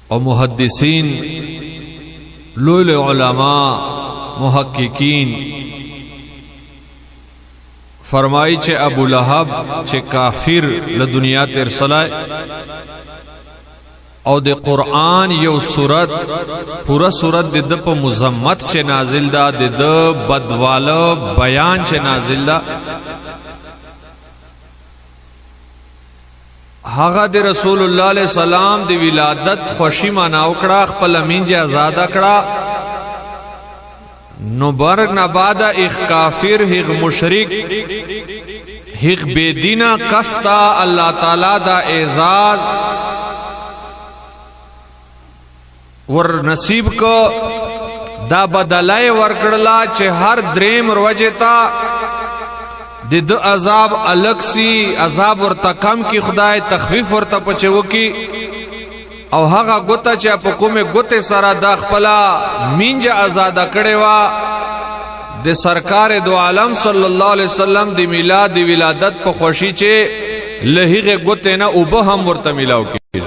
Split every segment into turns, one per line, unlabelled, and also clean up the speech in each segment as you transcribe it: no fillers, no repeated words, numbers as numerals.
او محدثین لول علماء محققین فرمائی چه ابو لہب چه کافر لدنیا تیر سلائے او د قرآن یو سورت پورا سورت د په مذمت چه نازل دا د بدواله بیان چه نازل دا هغه د رسول الله علیه السلام د ولادت خوشی مناو کړه خپل امینځ آزاد کړه نو برگ نبادا ایک کافر ایک مشرک ایک بے دینہ کستا اللہ تعالی دا اعزاز ور نصیب کو دا بدلائے ورکڑلا چه ہر دریم روجتا د عذاب الگ سی عذاب ورتا کم کی خدای تخفیف ورتا پچو کی او هغه ګوته چې په کومه ګوته سره د خپل مینځ آزاد کړي وا د سرکار دو عالم صلی الله علیه وسلم د میلاد د ولادت په خوشی چې لهغه ګوته نه او به هم ورته ملاو کیږي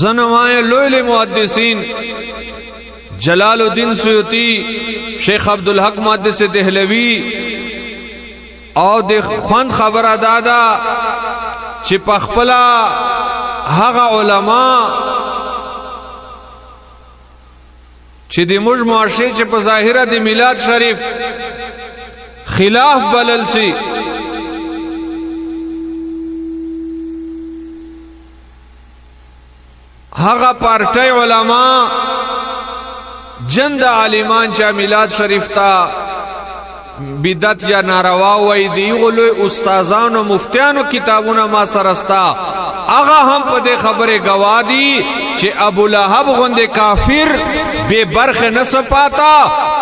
زنوای لوی محدثین جلال الدین سیوطی شیخ عبدالحق محدث دہلوی او د خوند خبر دادا چې پخپلا هغه علماء چې د موږ معاشره چې په ظاهره د میلاد شریف خلاف بلل سي هغه پارټي علماء جند عالمان چې میلاد شریف تا بدعت یا ناروا وای دی غلو استادانو مفتیانو کتابونه ما سرستا اغه هم په دې خبره گوادی چې ابو لهب غنده کافر بے برخ نه سپاتا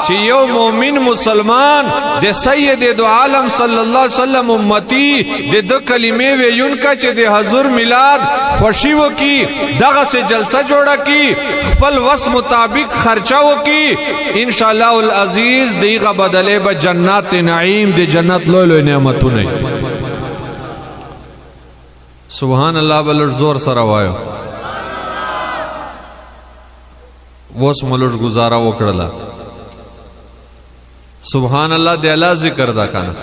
چې یو مؤمن مسلمان د سید دو عالم صلی الله علیه وسلم امتی د دو کلمې ویونکا چې د حضور میلاد خوشی وکي دغه سے جلسه جوړه کی خپل وس مطابق خرچه وکي ان شاء الله العزیز دیغه بدله به جنات نعیم د جنت لولو نعمتونه سبحان الله بل زور سره وایو وس ملوش گزارا وکړه سبحان الله د الله ذکر دا کنه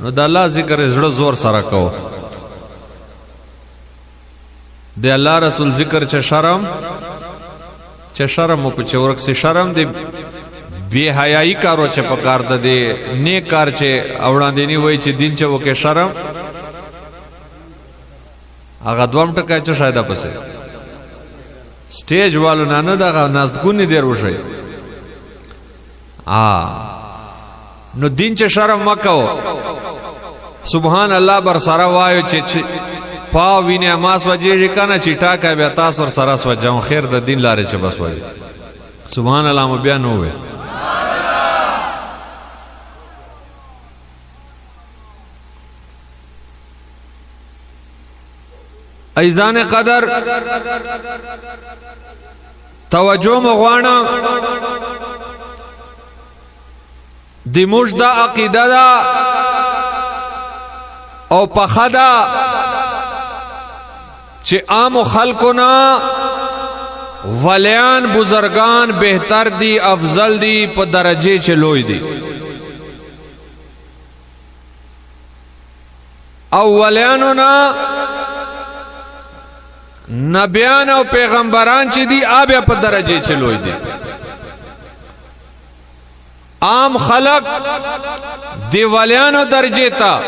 نو د الله ذکر زړه زور سره کو د الله رسول ذکر چې شرم کو چې ورک سي شرم دی بے حیائی کارو چې پکار ده دی نیک کار چې اوړاندې وای چې دین چې وکه شرم هغه دوام ټکای چې شاید پسې سټیج والو نه دغه نازګونی دی روشي نو دین چې شرم مکو سبحان الله بر سره وایو چې پاو وینه ماس وجې کنه چې ټاکا بیا تاسو ور سره سوجم خیر د دین لارې چې بس وایي سبحان الله مو بیا نو وي ایزان قدر توجه مغوانا دی مجد عقیده دا او پخدا چه عام خلقنا ولیان بزرگان بہتر دی افضل دی پا درجے چه لوی دی او ولیانو نا نبیان او پیغمبران چې دی آبیا په درجه چلوي دي عام خلق دی ولیانو درجه تا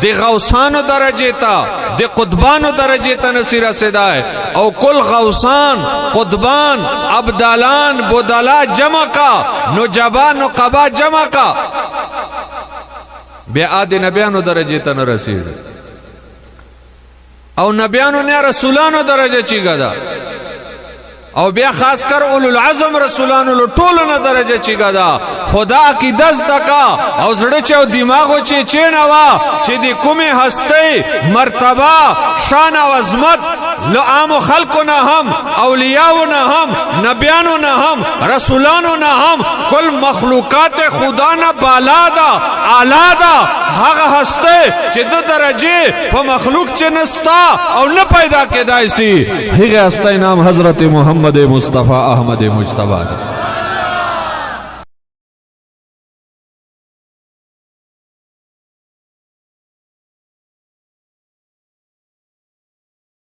دی غوثانو درجه تا دی قطبانو درجه تا نصیر رسیدای او کل غوثان قطبان عبدالان بودلا جمع کا نجبان نقبا جمع کا بیا آدی نبیانو درجه تا نرسید او نبیانو نه رسولانو درجه چی گدا او بیا خاص کر اولو العظم رسولانو له ټولو نه درجه چې غدا خدا کی دز دکا او زړه چو دماغو چې چینوا چې د کومه هستی مرتبه شان او عظمت له عام خلقو نه هم اولیاءو نه هم نبیانو نه هم رسولانو نه هم کل مخلوقات خدا نه بالا دا اعلی دا هغه هستی چې د درجه په مخلوق چې نستا او نه پیدا کېدای سي هغه هستی نام حضرت محمد مصطفی احمد مجتبی